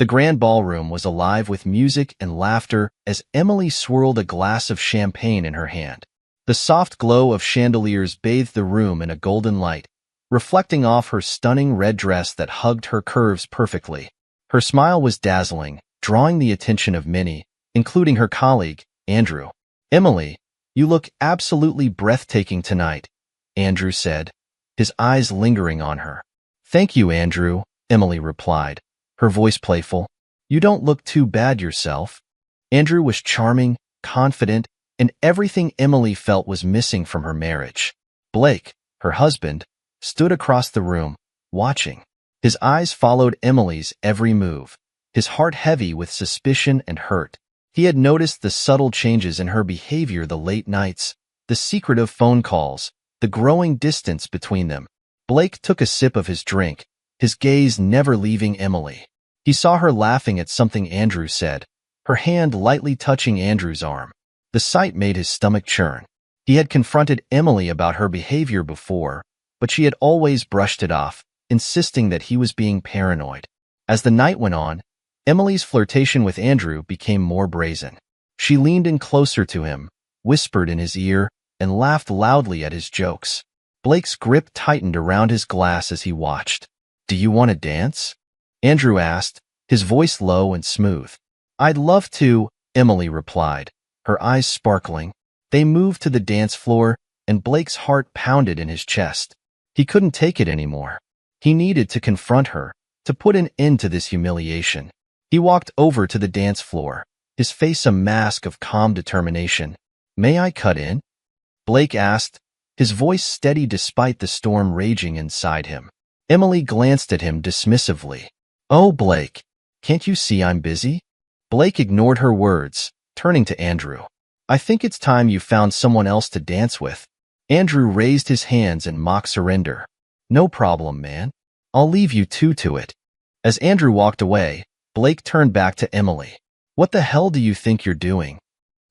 The grand ballroom was alive with music and laughter as Emily swirled a glass of champagne in her hand. The soft glow of chandeliers bathed the room in a golden light, reflecting off her stunning red dress that hugged her curves perfectly. Her smile was dazzling, drawing the attention of many, including her colleague, Andrew. "Emily, you look absolutely breathtaking tonight," Andrew said, his eyes lingering on her. "Thank you, Andrew," Emily replied, her voice playful. "You don't look too bad yourself." Andrew was charming, confident, and everything Emily felt was missing from her marriage. Blake, her husband, stood across the room, watching. His eyes followed Emily's every move, his heart heavy with suspicion and hurt. He had noticed the subtle changes in her behavior, the late nights, the secretive phone calls, the growing distance between them. Blake took a sip of his drink, his gaze never leaving Emily. He saw her laughing at something Andrew said, her hand lightly touching Andrew's arm. The sight made his stomach churn. He had confronted Emily about her behavior before, but she had always brushed it off, insisting that he was being paranoid. As the night went on, Emily's flirtation with Andrew became more brazen. She leaned in closer to him, whispered in his ear, and laughed loudly at his jokes. Blake's grip tightened around his glass as he watched. "Do you want to dance?" Andrew asked, his voice low and smooth. "I'd love to," Emily replied, her eyes sparkling. They moved to the dance floor, and Blake's heart pounded in his chest. He couldn't take it anymore. He needed to confront her, to put an end to this humiliation. He walked over to the dance floor, his face a mask of calm determination. "May I cut in?" Blake asked, his voice steady despite the storm raging inside him. Emily glanced at him dismissively. "Oh, Blake, can't you see I'm busy?" Blake ignored her words, turning to Andrew. "I think it's time you found someone else to dance with." Andrew raised his hands in mock surrender. "No problem, man. I'll leave you two to it." As Andrew walked away, Blake turned back to Emily. "What the hell do you think you're doing?"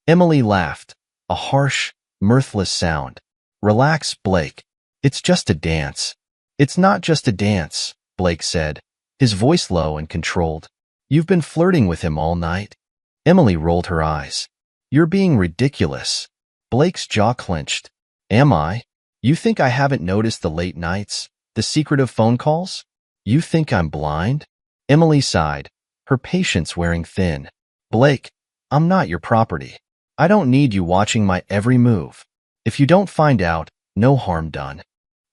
Emily laughed, a harsh, mirthless sound. "Relax, Blake. It's just a dance." "It's not just a dance," Blake said, his voice low and controlled. "You've been flirting with him all night." Emily rolled her eyes. "You're being ridiculous." Blake's jaw clenched. "Am I? You think I haven't noticed the late nights, the secretive phone calls? You think I'm blind?" Emily sighed, her patience wearing thin. "Blake, I'm not your property. I don't need you watching my every move. If you don't find out, no harm done."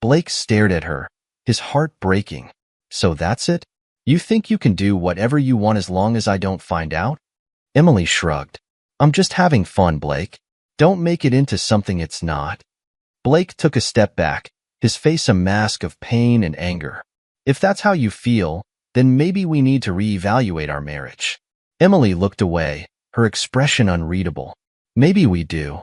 Blake stared at her, his heart breaking. "So that's it? You think you can do whatever you want as long as I don't find out?" Emily shrugged. "I'm just having fun, Blake. Don't make it into something it's not." Blake took a step back, his face a mask of pain and anger. "If that's how you feel, then maybe we need to reevaluate our marriage." Emily looked away, her expression unreadable. "Maybe we do."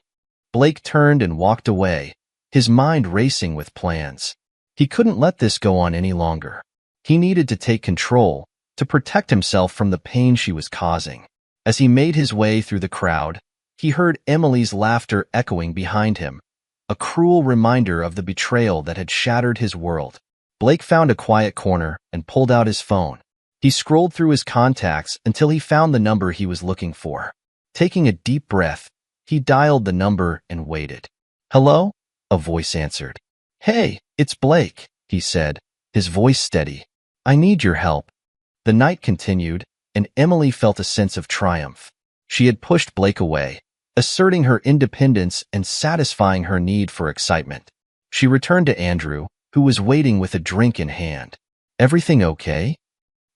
Blake turned and walked away, his mind racing with plans. He couldn't let this go on any longer. He needed to take control, to protect himself from the pain she was causing. As he made his way through the crowd, he heard Emily's laughter echoing behind him, a cruel reminder of the betrayal that had shattered his world. Blake found a quiet corner and pulled out his phone. He scrolled through his contacts until he found the number he was looking for. Taking a deep breath, he dialed the number and waited. "Hello?" a voice answered. "Hey, it's Blake," he said, his voice steady. "I need your help." The night continued, and Emily felt a sense of triumph. She had pushed Blake away, asserting her independence and satisfying her need for excitement. She returned to Andrew, who was waiting with a drink in hand. "Everything okay?"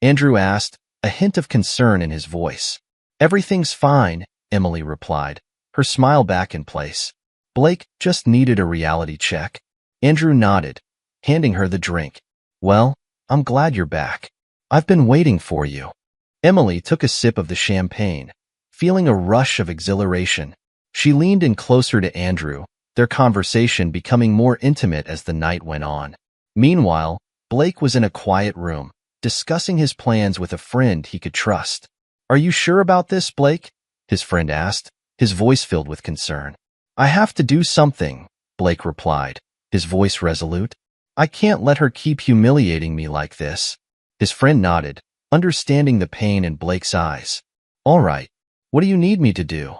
Andrew asked, a hint of concern in his voice. "Everything's fine," Emily replied, her smile back in place. "Blake just needed a reality check." Andrew nodded, handing her the drink. "Well, I'm glad you're back. I've been waiting for you." Emily took a sip of the champagne, feeling a rush of exhilaration. She leaned in closer to Andrew, their conversation becoming more intimate as the night went on. Meanwhile, Blake was in a quiet room, discussing his plans with a friend he could trust. "Are you sure about this, Blake?" his friend asked, his voice filled with concern. "I have to do something," Blake replied, his voice resolute. "I can't let her keep humiliating me like this." His friend nodded, understanding the pain in Blake's eyes. "All right, what do you need me to do?"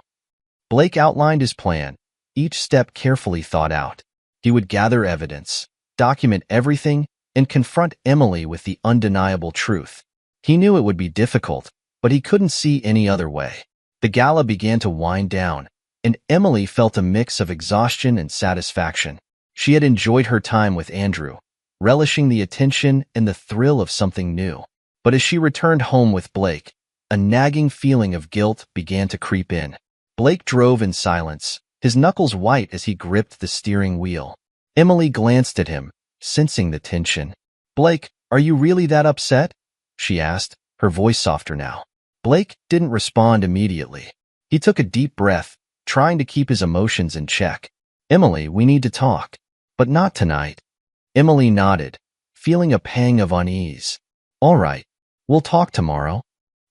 Blake outlined his plan, each step carefully thought out. He would gather evidence, document everything, and confront Emily with the undeniable truth. He knew it would be difficult, but he couldn't see any other way. The gala began to wind down, and Emily felt a mix of exhaustion and satisfaction. She had enjoyed her time with Andrew, relishing the attention and the thrill of something new. But as she returned home with Blake, a nagging feeling of guilt began to creep in. Blake drove in silence, his knuckles white as he gripped the steering wheel. Emily glanced at him, sensing the tension. "Blake, are you really that upset?" she asked, her voice softer now. Blake didn't respond immediately. He took a deep breath, trying to keep his emotions in check. "Emily, we need to talk." "But not tonight." Emily nodded, feeling a pang of unease. "All right, we'll talk tomorrow."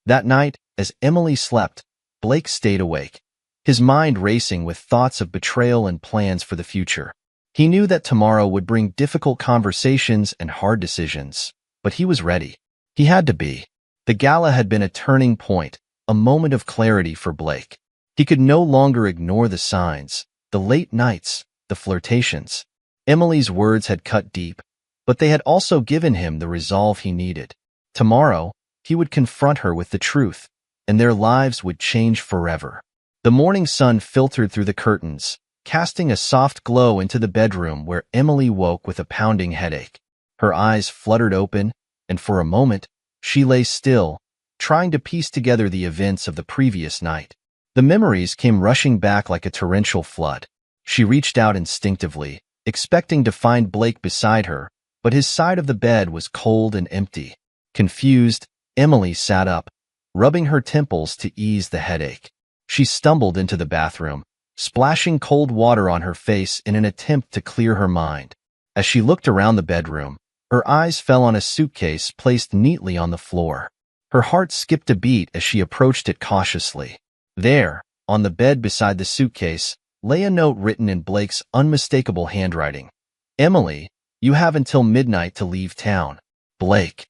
That night, as Emily slept, Blake stayed awake, his mind racing with thoughts of betrayal and plans for the future. He knew that tomorrow would bring difficult conversations and hard decisions, but he was ready. He had to be. The gala had been a turning point, a moment of clarity for Blake. He could no longer ignore the signs, the late nights, the flirtations. Emily's words had cut deep, but they had also given him the resolve he needed. Tomorrow, he would confront her with the truth, and their lives would change forever. The morning sun filtered through the curtains, casting a soft glow into the bedroom where Emily woke with a pounding headache. Her eyes fluttered open, and for a moment, she lay still, trying to piece together the events of the previous night. The memories came rushing back like a torrential flood. She reached out instinctively, expecting to find Blake beside her, but his side of the bed was cold and empty. Confused, Emily sat up, rubbing her temples to ease the headache. She stumbled into the bathroom, splashing cold water on her face in an attempt to clear her mind. As she looked around the bedroom, her eyes fell on a suitcase placed neatly on the floor. Her heart skipped a beat as she approached it cautiously. There, on the bed beside the suitcase, lay a note written in Blake's unmistakable handwriting. "Emily, you have until midnight to leave town. Blake."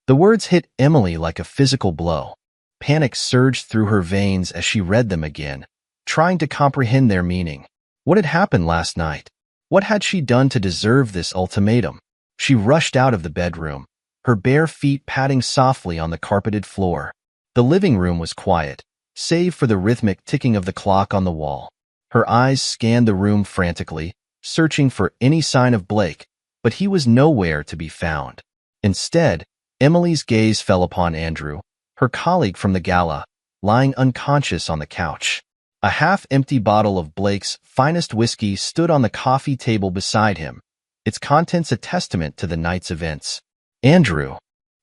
The words hit Emily like a physical blow. Panic surged through her veins as she read them again, trying to comprehend their meaning. What had happened last night? What had she done to deserve this ultimatum? She rushed out of the bedroom, her bare feet padding softly on the carpeted floor. The living room was quiet, save for the rhythmic ticking of the clock on the wall. Her eyes scanned the room frantically, searching for any sign of Blake, but he was nowhere to be found. Instead, Emily's gaze fell upon Andrew, her colleague from the gala, lying unconscious on the couch. A half-empty bottle of Blake's finest whiskey stood on the coffee table beside him, its contents a testament to the night's events. "Andrew!"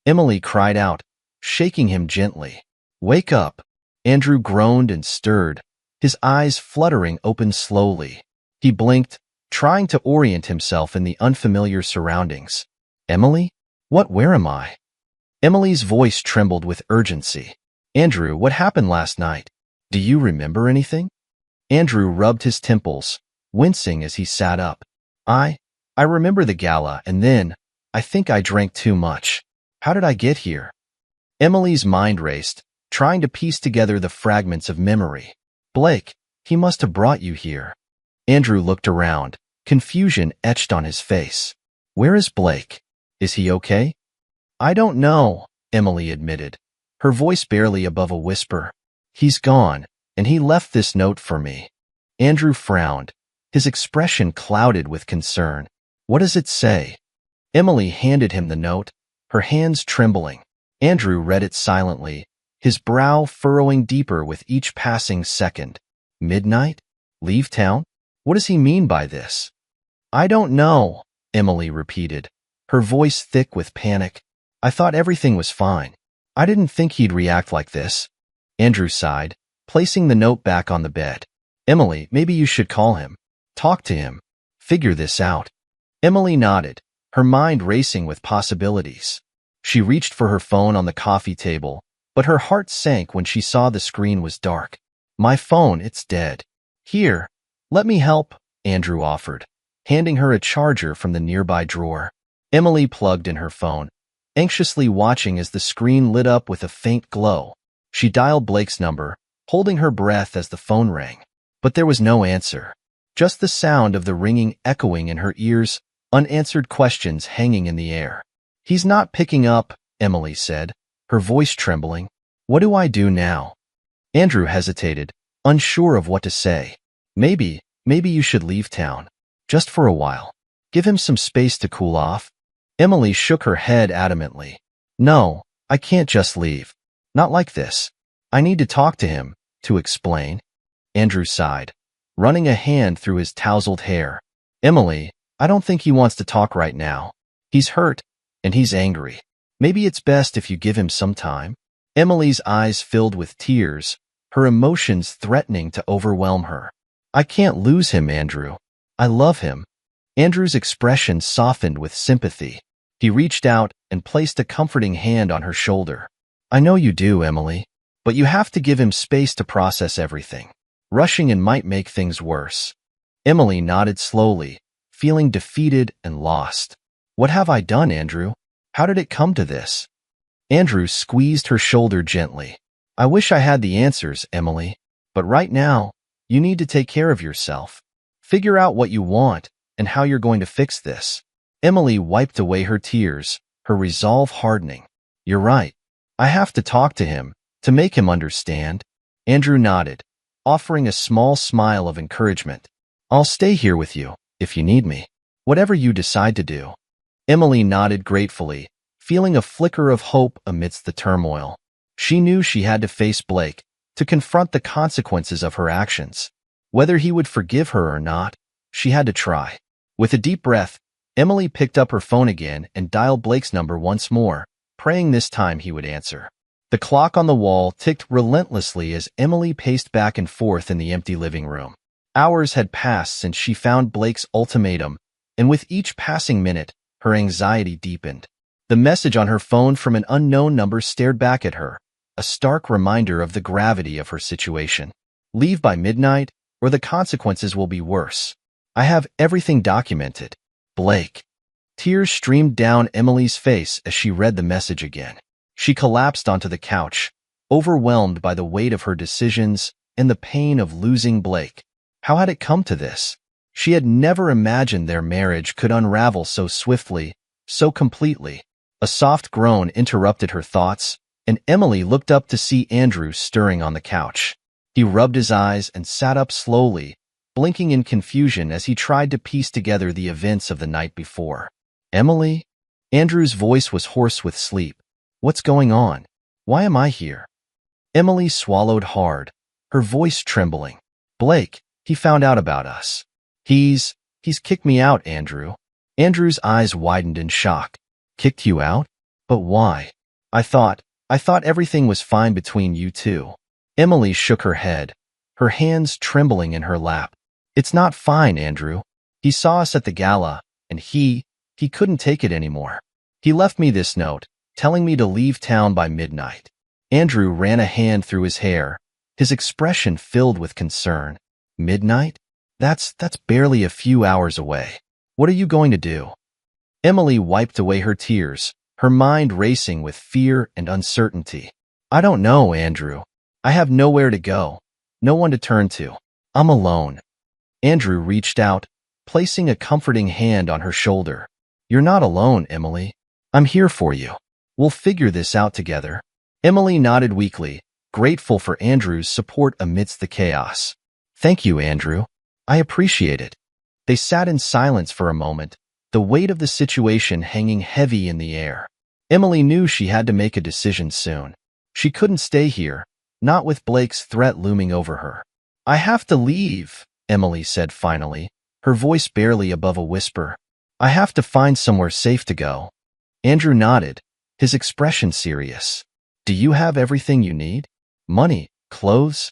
Emily cried out, shaking him gently. "Wake up!" Andrew groaned and stirred, his eyes fluttering open slowly. He blinked, trying to orient himself in the unfamiliar surroundings. "Emily? Where am I?" Emily's voice trembled with urgency. "Andrew, what happened last night? Do you remember anything?" Andrew rubbed his temples, wincing as he sat up. I remember the gala, and then, I think I drank too much. How did I get here?" Emily's mind raced, trying to piece together the fragments of memory. "Blake, he must have brought you here." Andrew looked around, confusion etched on his face. "Where is Blake? Is he okay?" "I don't know," Emily admitted, her voice barely above a whisper. "He's gone, and he left this note for me." Andrew frowned, his expression clouded with concern. "What does it say?" Emily handed him the note, her hands trembling. Andrew read it silently, his brow furrowing deeper with each passing second. "Midnight? Leave town? What does he mean by this?" "I don't know," Emily repeated, her voice thick with panic. "I thought everything was fine. I didn't think he'd react like this." Andrew sighed, placing the note back on the bed. "Emily, maybe you should call him. Talk to him. Figure this out." Emily nodded, her mind racing with possibilities. She reached for her phone on the coffee table, but her heart sank when she saw the screen was dark. "My phone, it's dead." "Here, let me help," Andrew offered, handing her a charger from the nearby drawer. Emily plugged in her phone, anxiously watching as the screen lit up with a faint glow. She dialed Blake's number, holding her breath as the phone rang. But there was no answer. Just the sound of the ringing echoing in her ears, unanswered questions hanging in the air. "He's not picking up," Emily said, her voice trembling. "What do I do now?" Andrew hesitated, unsure of what to say. Maybe you should leave town. Just for a while. Give him some space to cool off." Emily shook her head adamantly. "No, I can't just leave. Not like this. I need to talk to him, to explain." Andrew sighed, running a hand through his tousled hair. "Emily, I don't think he wants to talk right now. He's hurt, and he's angry. Maybe it's best if you give him some time." Emily's eyes filled with tears, her emotions threatening to overwhelm her. "I can't lose him, Andrew. I love him." Andrew's expression softened with sympathy. He reached out and placed a comforting hand on her shoulder. "I know you do, Emily, but you have to give him space to process everything. Rushing in might make things worse." Emily nodded slowly, feeling defeated and lost. "What have I done, Andrew? How did it come to this?" Andrew squeezed her shoulder gently. "I wish I had the answers, Emily, but right now, you need to take care of yourself. Figure out what you want and how you're going to fix this." Emily wiped away her tears, her resolve hardening. "You're right. I have to talk to him, to make him understand." Andrew nodded, offering a small smile of encouragement. "I'll stay here with you, if you need me. Whatever you decide to do." Emily nodded gratefully, feeling a flicker of hope amidst the turmoil. She knew she had to face Blake, to confront the consequences of her actions. Whether he would forgive her or not, she had to try. With a deep breath, Emily picked up her phone again and dialed Blake's number once more, praying this time he would answer. The clock on the wall ticked relentlessly as Emily paced back and forth in the empty living room. Hours had passed since she found Blake's ultimatum, and with each passing minute, her anxiety deepened. The message on her phone from an unknown number stared back at her, a stark reminder of the gravity of her situation. "Leave by midnight, or the consequences will be worse. I have everything documented. Blake." Tears streamed down Emily's face as she read the message again. She collapsed onto the couch, overwhelmed by the weight of her decisions and the pain of losing Blake. How had it come to this? She had never imagined their marriage could unravel so swiftly, so completely. A soft groan interrupted her thoughts, and Emily looked up to see Andrew stirring on the couch. He rubbed his eyes and sat up slowly, blinking in confusion as he tried to piece together the events of the night before. "Emily?" Andrew's voice was hoarse with sleep. "What's going on? Why am I here?" Emily swallowed hard, her voice trembling. "Blake, he found out about us. He's kicked me out, Andrew." Andrew's eyes widened in shock. "Kicked you out? But why? I thought everything was fine between you two." Emily shook her head, her hands trembling in her lap. "It's not fine, Andrew. He saw us at the gala, and he couldn't take it anymore. He left me this note, telling me to leave town by midnight." Andrew ran a hand through his hair, his expression filled with concern. "Midnight? That's barely a few hours away. What are you going to do?" Emily wiped away her tears, her mind racing with fear and uncertainty. "I don't know, Andrew. I have nowhere to go, no one to turn to. I'm alone." Andrew reached out, placing a comforting hand on her shoulder. "You're not alone, Emily. I'm here for you. We'll figure this out together." Emily nodded weakly, grateful for Andrew's support amidst the chaos. "Thank you, Andrew. I appreciate it." They sat in silence for a moment, the weight of the situation hanging heavy in the air. Emily knew she had to make a decision soon. She couldn't stay here, not with Blake's threat looming over her. "I have to leave," Emily said finally, her voice barely above a whisper. "I have to find somewhere safe to go." Andrew nodded, his expression serious. "Do you have everything you need? Money, clothes?"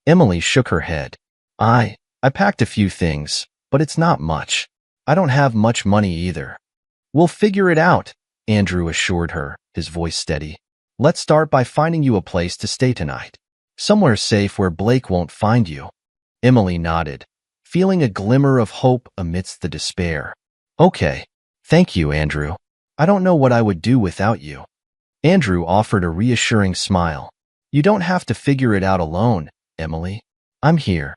Emily shook her head. I packed a few things, but it's not much. I don't have much money either." "We'll figure it out," Andrew assured her, his voice steady. "Let's start by finding you a place to stay tonight. Somewhere safe where Blake won't find you." Emily nodded, feeling a glimmer of hope amidst the despair. "Okay. Thank you, Andrew. I don't know what I would do without you. Andrew offered a reassuring smile. You don't have to figure it out alone, Emily. I'm here.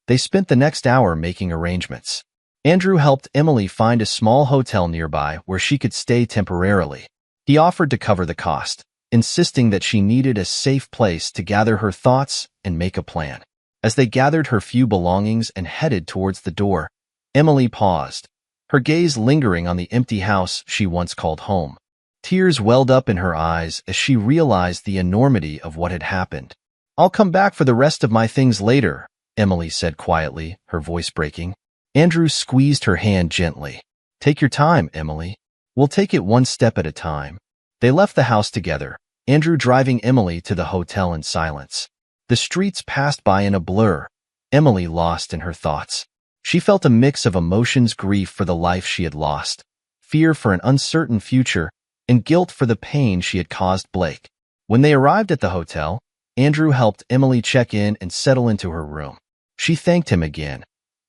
They spent the next hour making arrangements. Andrew helped Emily find a small hotel nearby where she could stay temporarily. He offered to cover the cost, insisting that she needed a safe place to gather her thoughts and make a plan. As they gathered her few belongings and headed towards the door, Emily paused, her gaze lingering on the empty house she once called home. Tears welled up in her eyes as she realized the enormity of what had happened. I'll come back for the rest of my things later, Emily said quietly, her voice breaking. Andrew squeezed her hand gently. Take your time, Emily. We'll take it one step at a time. They left the house together, Andrew driving Emily to the hotel in silence. The streets passed by in a blur, Emily lost in her thoughts. She felt a mix of emotions: grief for the life she had lost, fear for an uncertain future, and guilt for the pain she had caused Blake. When they arrived at the hotel, Andrew helped Emily check in and settle into her room. She thanked him again,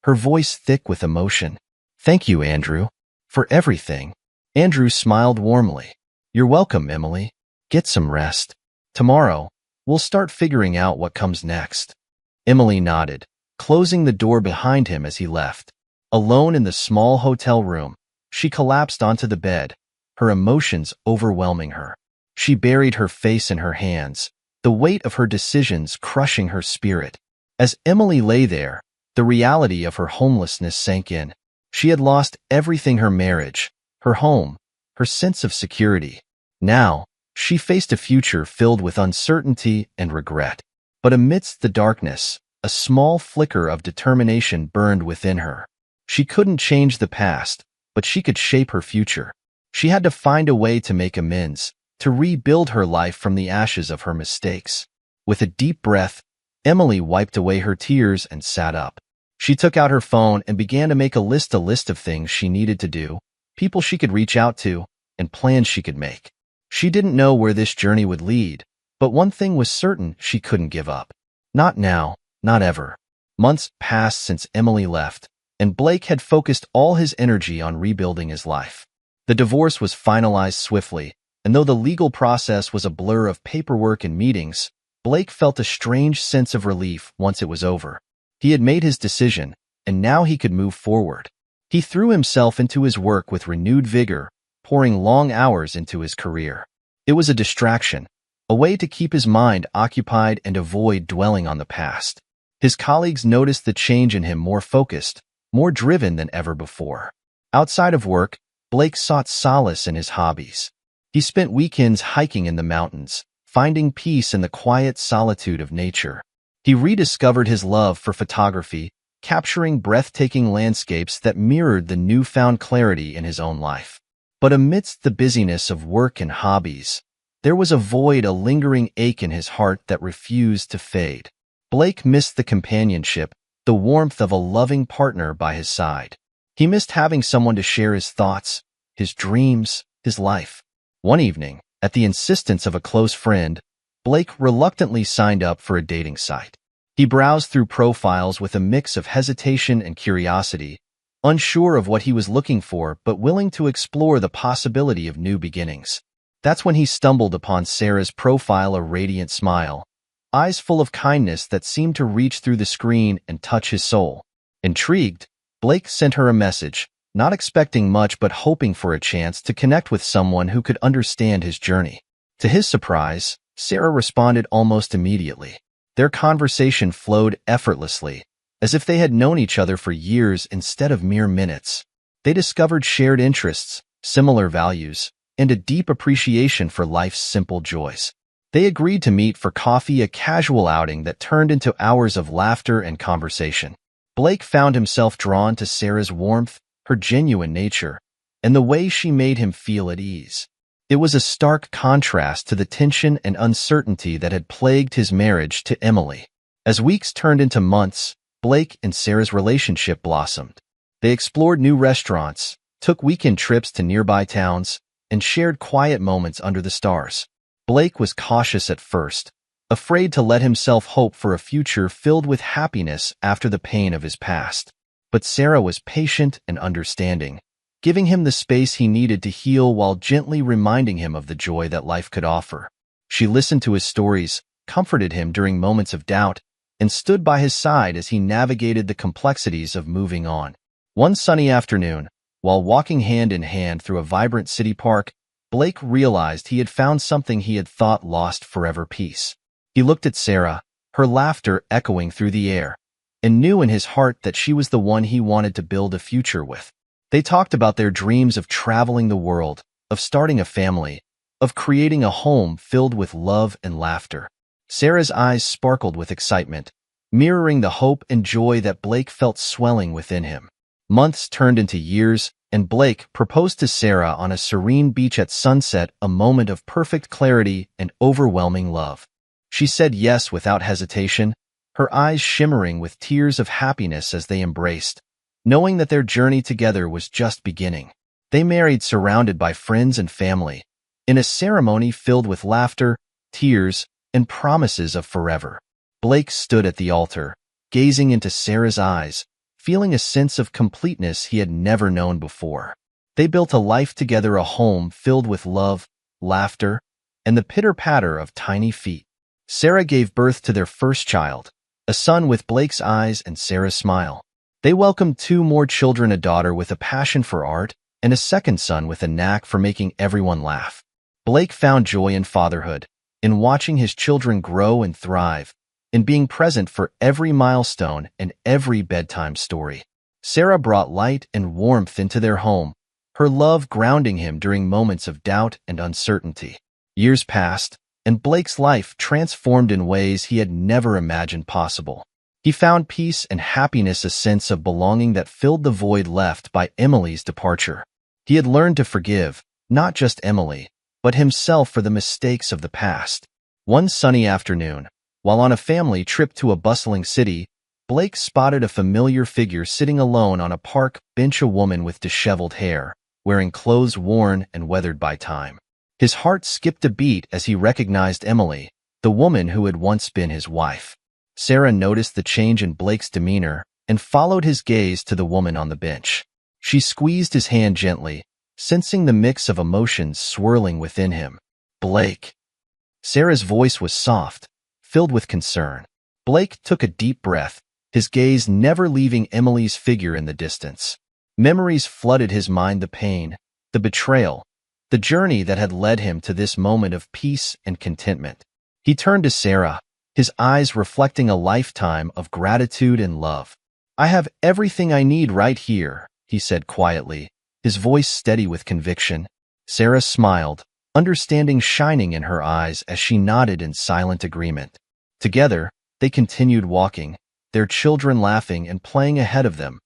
her voice thick with emotion. Thank you, Andrew, for everything. Andrew smiled warmly. You're welcome, Emily. Get some rest. Tomorrow, we'll start figuring out what comes next. Emily nodded, closing the door behind him as he left. Alone in the small hotel room, she collapsed onto the bed, her emotions overwhelming her. She buried her face in her hands, the weight of her decisions crushing her spirit. As Emily lay there, the reality of her homelessness sank in. She had lost everything: her marriage, her home, her sense of security. Now, she faced a future filled with uncertainty and regret. But amidst the darkness, a small flicker of determination burned within her. She couldn't change the past, but she could shape her future. She had to find a way to make amends, to rebuild her life from the ashes of her mistakes. With a deep breath, Emily wiped away her tears and sat up. She took out her phone and began to make a list of things she needed to do, people she could reach out to, and plans she could make. She didn't know where this journey would lead, but one thing was certain: she couldn't give up. Not now, not ever. Months passed since Emily left, and Blake had focused all his energy on rebuilding his life. The divorce was finalized swiftly, and though the legal process was a blur of paperwork and meetings, Blake felt a strange sense of relief once it was over. He had made his decision, and now he could move forward. He threw himself into his work with renewed vigor, pouring long hours into his career. It was a distraction, a way to keep his mind occupied and avoid dwelling on the past. His colleagues noticed the change in him: more focused, more driven than ever before. Outside of work, Blake sought solace in his hobbies. He spent weekends hiking in the mountains, finding peace in the quiet solitude of nature. He rediscovered his love for photography, capturing breathtaking landscapes that mirrored the newfound clarity in his own life. But amidst the busyness of work and hobbies, there was a void, a lingering ache in his heart that refused to fade. Blake missed the companionship, the warmth of a loving partner by his side. He missed having someone to share his thoughts, his dreams, his life. One evening, at the insistence of a close friend, Blake reluctantly signed up for a dating site. He browsed through profiles with a mix of hesitation and curiosity, unsure of what he was looking for but willing to explore the possibility of new beginnings. That's when he stumbled upon Sarah's profile, a radiant smile, eyes full of kindness that seemed to reach through the screen and touch his soul. Intrigued, Blake sent her a message, not expecting much but hoping for a chance to connect with someone who could understand his journey. To his surprise, Sarah responded almost immediately. Their conversation flowed effortlessly, as if they had known each other for years instead of mere minutes. They discovered shared interests, similar values, and a deep appreciation for life's simple joys. They agreed to meet for coffee, a casual outing that turned into hours of laughter and conversation. Blake found himself drawn to Sarah's warmth, her genuine nature, and the way she made him feel at ease. It was a stark contrast to the tension and uncertainty that had plagued his marriage to Emily. As weeks turned into months, Blake and Sarah's relationship blossomed. They explored new restaurants, took weekend trips to nearby towns, and shared quiet moments under the stars. Blake was cautious at first, afraid to let himself hope for a future filled with happiness after the pain of his past. But Sarah was patient and understanding, giving him the space he needed to heal while gently reminding him of the joy that life could offer. She listened to his stories, comforted him during moments of doubt, and stood by his side as he navigated the complexities of moving on. One sunny afternoon, while walking hand in hand through a vibrant city park, Blake realized he had found something he had thought lost forever: peace. He looked at Sarah, her laughter echoing through the air, and knew in his heart that she was the one he wanted to build a future with. They talked about their dreams of traveling the world, of starting a family, of creating a home filled with love and laughter. Sarah's eyes sparkled with excitement, mirroring the hope and joy that Blake felt swelling within him. Months turned into years, and Blake proposed to Sarah on a serene beach at sunset, a moment of perfect clarity and overwhelming love. She said yes without hesitation, her eyes shimmering with tears of happiness as they embraced, knowing that their journey together was just beginning. They married surrounded by friends and family, in a ceremony filled with laughter, tears, and promises of forever. Blake stood at the altar, gazing into Sarah's eyes, feeling a sense of completeness he had never known before. They built a life together, a home filled with love, laughter, and the pitter-patter of tiny feet. Sarah gave birth to their first child, a son with Blake's eyes and Sarah's smile. They welcomed two more children, a daughter with a passion for art, and a second son with a knack for making everyone laugh. Blake found joy in fatherhood, in watching his children grow and thrive, in being present for every milestone and every bedtime story. Sarah brought light and warmth into their home, her love grounding him during moments of doubt and uncertainty. Years passed, and Blake's life transformed in ways he had never imagined possible. He found peace and happiness, a sense of belonging that filled the void left by Emily's departure. He had learned to forgive, not just Emily, but himself for the mistakes of the past. One sunny afternoon, while on a family trip to a bustling city, Blake spotted a familiar figure sitting alone on a park bench, a woman with disheveled hair, wearing clothes worn and weathered by time. His heart skipped a beat as he recognized Emily, the woman who had once been his wife. Sarah noticed the change in Blake's demeanor and followed his gaze to the woman on the bench. She squeezed his hand gently, sensing the mix of emotions swirling within him. "Blake." Sarah's voice was soft, filled with concern. Blake took a deep breath, his gaze never leaving Emily's figure in the distance. Memories flooded his mind: the pain, the betrayal, the journey that had led him to this moment of peace and contentment. He turned to Sarah, his eyes reflecting a lifetime of gratitude and love. "I have everything I need right here," he said quietly, his voice steady with conviction. Sarah smiled, understanding shining in her eyes as she nodded in silent agreement. Together, they continued walking, their children laughing and playing ahead of them,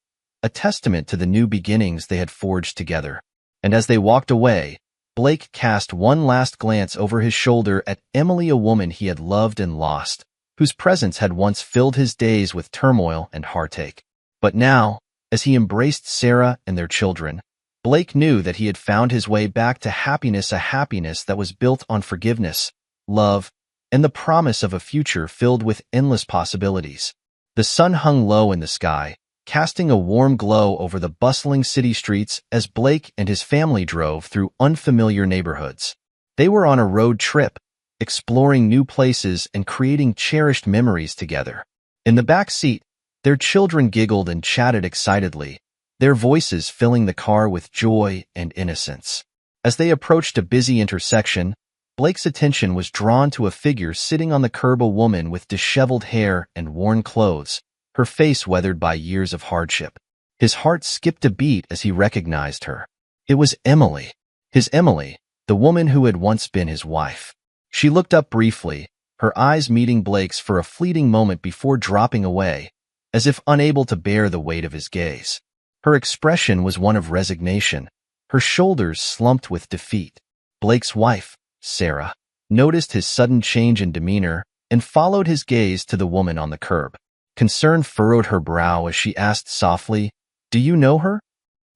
a testament to the new beginnings they had forged together. And as they walked away, Blake cast one last glance over his shoulder at Emily, a woman he had loved and lost, whose presence had once filled his days with turmoil and heartache. But now, as he embraced Sarah and their children, Blake knew that he had found his way back to happiness, a happiness that was built on forgiveness, love, and the promise of a future filled with endless possibilities. The sun hung low in the sky, casting a warm glow over the bustling city streets as Blake and his family drove through unfamiliar neighborhoods. They were on a road trip, exploring new places and creating cherished memories together. In the back seat, their children giggled and chatted excitedly, their voices filling the car with joy and innocence. As they approached a busy intersection, Blake's attention was drawn to a figure sitting on the curb, a woman with disheveled hair and worn clothes, her face weathered by years of hardship. His heart skipped a beat as he recognized her. It was Emily. His Emily, the woman who had once been his wife. She looked up briefly, her eyes meeting Blake's for a fleeting moment before dropping away, as if unable to bear the weight of his gaze. Her expression was one of resignation, her shoulders slumped with defeat. Blake's wife, Sarah, noticed his sudden change in demeanor and followed his gaze to the woman on the curb. Concern furrowed her brow as she asked softly, "Do you know her?"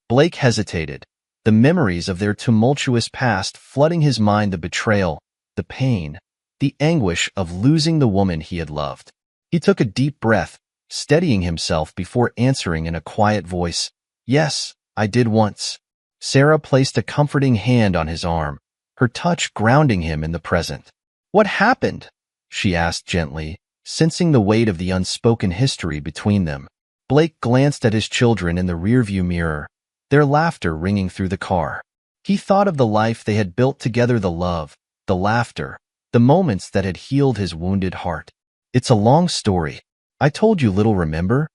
Blake hesitated, the memories of their tumultuous past flooding his mind: the betrayal, the pain, the anguish of losing the woman he had loved. He took a deep breath, steadying himself before answering in a quiet voice, "Yes, I did once." Sarah placed a comforting hand on his arm, her touch grounding him in the present. "What happened?" she asked gently, sensing the weight of the unspoken history between them. Blake glanced at his children in the rearview mirror, their laughter ringing through the car. He thought of the life they had built together, the love, the laughter, the moments that had healed his wounded heart. "It's a long story. I told you little, remember?"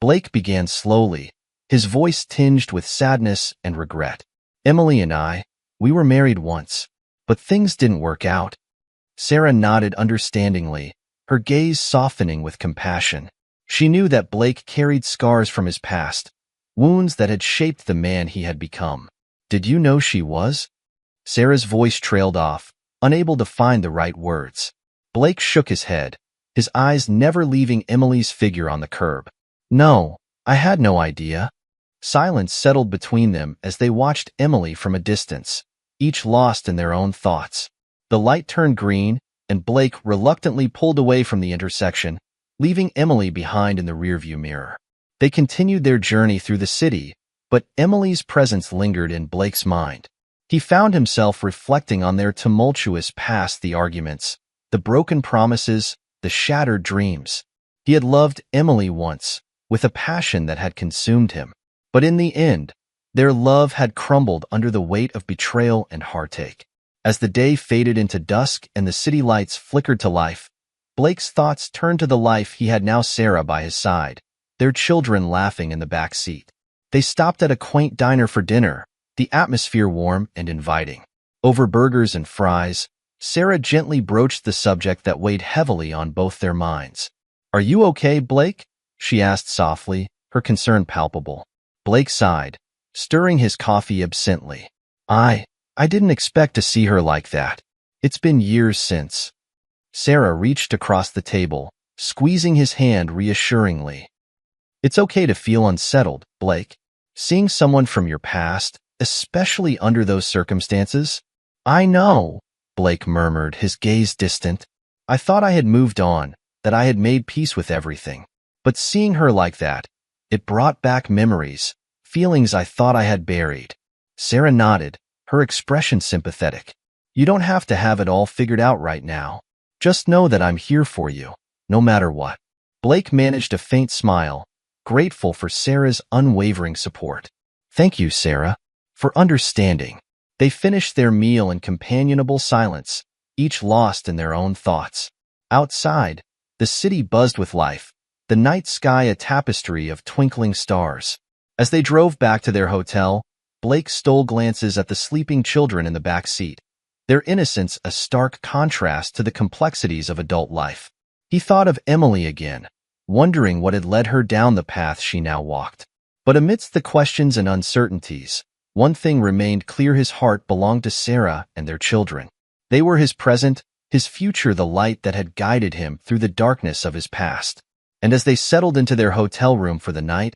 Blake began slowly, his voice tinged with sadness and regret. "Emily and I, we were married once, but things didn't work out." Sarah nodded understandingly, her gaze softening with compassion. She knew that Blake carried scars from his past, wounds that had shaped the man he had become. "Did you know she was?" Sarah's voice trailed off, unable to find the right words. Blake shook his head, his eyes never leaving Emily's figure on the curb. "No, I had no idea." Silence settled between them as they watched Emily from a distance, each lost in their own thoughts. The light turned green, and Blake reluctantly pulled away from the intersection, leaving Emily behind in the rearview mirror. They continued their journey through the city, but Emily's presence lingered in Blake's mind. He found himself reflecting on their tumultuous past, the arguments, the broken promises, the shattered dreams. He had loved Emily once, with a passion that had consumed him. But in the end, their love had crumbled under the weight of betrayal and heartache. As the day faded into dusk and the city lights flickered to life, Blake's thoughts turned to the life he had now, Sarah by his side, their children laughing in the back seat. They stopped at a quaint diner for dinner, the atmosphere warm and inviting. Over burgers and fries, Sarah gently broached the subject that weighed heavily on both their minds. "Are you okay, Blake?" she asked softly, her concern palpable. Blake sighed, stirring his coffee absently. I didn't expect to see her like that. It's been years since." Sarah reached across the table, squeezing his hand reassuringly. "It's okay to feel unsettled, Blake. Seeing someone from your past, especially under those circumstances." "I know," Blake murmured, his gaze distant. "I thought I had moved on, that I had made peace with everything. But seeing her like that, it brought back memories, feelings I thought I had buried." Sarah nodded, her expression sympathetic. "You don't have to have it all figured out right now. Just know that I'm here for you, no matter what." Blake managed a faint smile, grateful for Sarah's unwavering support. "Thank you, Sarah, for understanding." They finished their meal in companionable silence, each lost in their own thoughts. Outside, the city buzzed with life, the night sky a tapestry of twinkling stars. As they drove back to their hotel, Blake stole glances at the sleeping children in the back seat, their innocence a stark contrast to the complexities of adult life. He thought of Emily again, wondering what had led her down the path she now walked. But amidst the questions and uncertainties, one thing remained clear: his heart belonged to Sarah and their children. They were his present, his future, the light that had guided him through the darkness of his past. And as they settled into their hotel room for the night,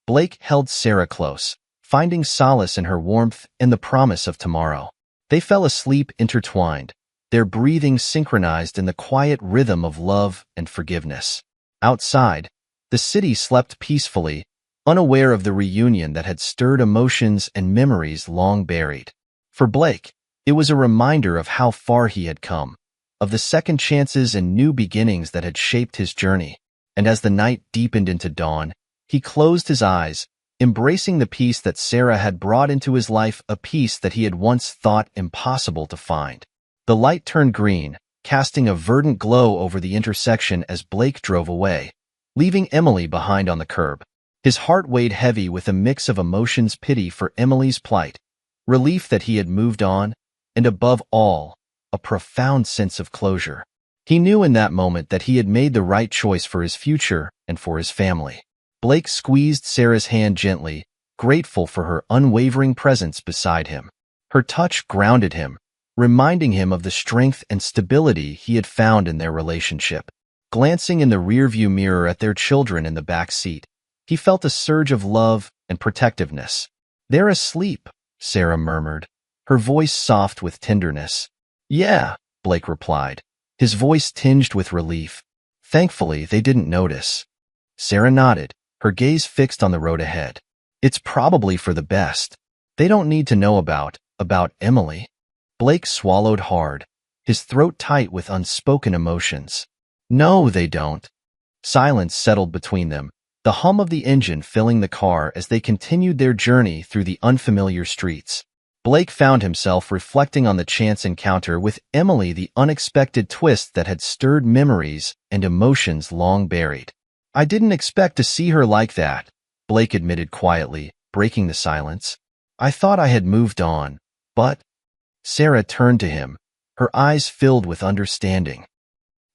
Blake held Sarah close, finding solace in her warmth and the promise of tomorrow. They fell asleep intertwined, their breathing synchronized in the quiet rhythm of love and forgiveness. Outside, the city slept peacefully, unaware of the reunion that had stirred emotions and memories long buried. For Blake, it was a reminder of how far he had come, of the second chances and new beginnings that had shaped his journey. And as the night deepened into dawn, he closed his eyes, embracing the peace that Sarah had brought into his life, a peace that he had once thought impossible to find. The light turned green, casting a verdant glow over the intersection as Blake drove away, leaving Emily behind on the curb. His heart weighed heavy with a mix of emotions: pity for Emily's plight, relief that he had moved on, and above all, a profound sense of closure. He knew in that moment that he had made the right choice for his future and for his family. Blake squeezed Sarah's hand gently, grateful for her unwavering presence beside him. Her touch grounded him, reminding him of the strength and stability he had found in their relationship. Glancing in the rearview mirror at their children in the back seat, he felt a surge of love and protectiveness. "They're asleep," Sarah murmured, her voice soft with tenderness. "Yeah," Blake replied, his voice tinged with relief. "Thankfully, they didn't notice." Sarah nodded, her gaze fixed on the road ahead. "It's probably for the best." They don't need to know about Emily. Blake swallowed hard, his throat tight with unspoken emotions. No, they don't. Silence settled between them, the hum of the engine filling the car as they continued their journey through the unfamiliar streets. Blake found himself reflecting on the chance encounter with Emily, the unexpected twist that had stirred memories and emotions long buried. I didn't expect to see her like that, Blake admitted quietly, breaking the silence. I thought I had moved on, but… Sarah turned to him, her eyes filled with understanding.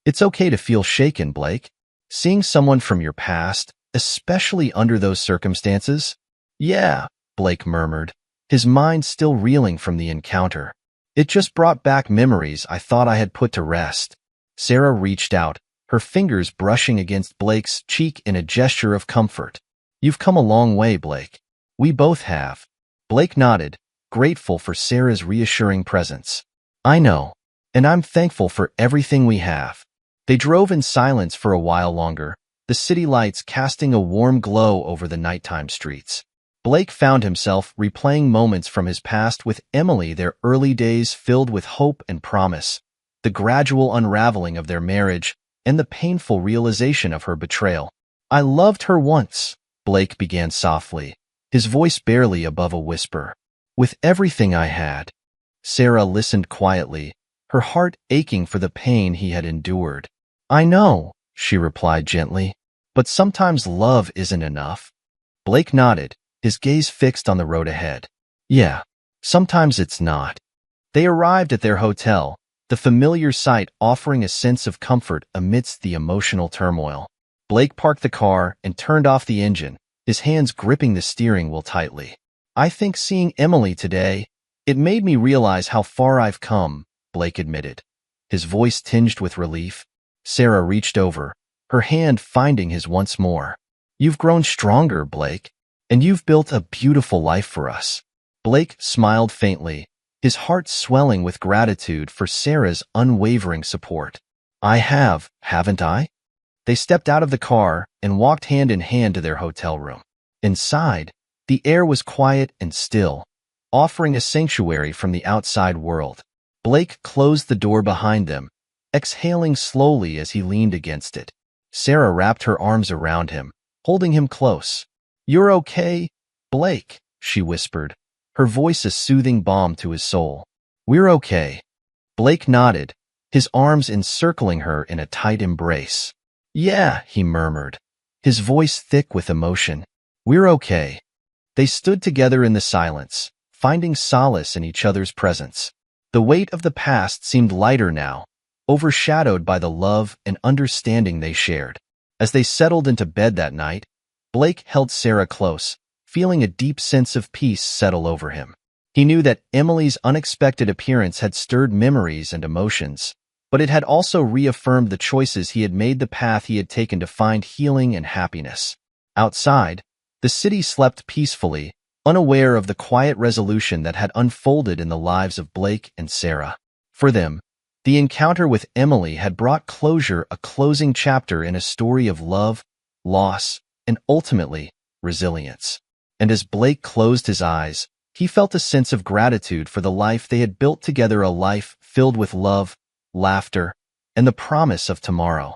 It's okay to feel shaken, Blake. Seeing someone from your past, especially under those circumstances? Yeah, Blake murmured, his mind still reeling from the encounter. It just brought back memories I thought I had put to rest. Sarah reached out, her fingers brushing against Blake's cheek in a gesture of comfort. You've come a long way, Blake. We both have. Blake nodded, grateful for Sarah's reassuring presence. I know, and I'm thankful for everything we have. They drove in silence for a while longer, the city lights casting a warm glow over the nighttime streets. Blake found himself replaying moments from his past with Emily, their early days filled with hope and promise, the gradual unraveling of their marriage, and the painful realization of her betrayal. I loved her once, Blake began softly, his voice barely above a whisper. With everything I had. Sarah listened quietly, her heart aching for the pain he had endured. I know, she replied gently, but sometimes love isn't enough. Blake nodded, his gaze fixed on the road ahead. Yeah, sometimes it's not. They arrived at their hotel, the familiar sight offering a sense of comfort amidst the emotional turmoil. Blake parked the car and turned off the engine, his hands gripping the steering wheel tightly. I think seeing Emily today, it made me realize how far I've come, Blake admitted, his voice tinged with relief. Sarah reached over, her hand finding his once more. You've grown stronger, Blake, and you've built a beautiful life for us. Blake smiled faintly, his heart swelling with gratitude for Sarah's unwavering support. I have, haven't I? They stepped out of the car and walked hand in hand to their hotel room. Inside, the air was quiet and still, offering a sanctuary from the outside world. Blake closed the door behind them, exhaling slowly as he leaned against it. Sarah wrapped her arms around him, holding him close. You're okay, Blake, she whispered, her voice a soothing balm to his soul. We're okay. Blake nodded, his arms encircling her in a tight embrace. Yeah, he murmured, his voice thick with emotion. We're okay. They stood together in the silence, finding solace in each other's presence. The weight of the past seemed lighter now, overshadowed by the love and understanding they shared. As they settled into bed that night, Blake held Sarah close, feeling a deep sense of peace settle over him. He knew that Emily's unexpected appearance had stirred memories and emotions, but it had also reaffirmed the choices he had made, the path he had taken to find healing and happiness. Outside, the city slept peacefully, unaware of the quiet resolution that had unfolded in the lives of Blake and Sarah. For them, the encounter with Emily had brought closure, a closing chapter in a story of love, loss, and ultimately, resilience. And as Blake closed his eyes, he felt a sense of gratitude for the life they had built together, a life filled with love, laughter, and the promise of tomorrow.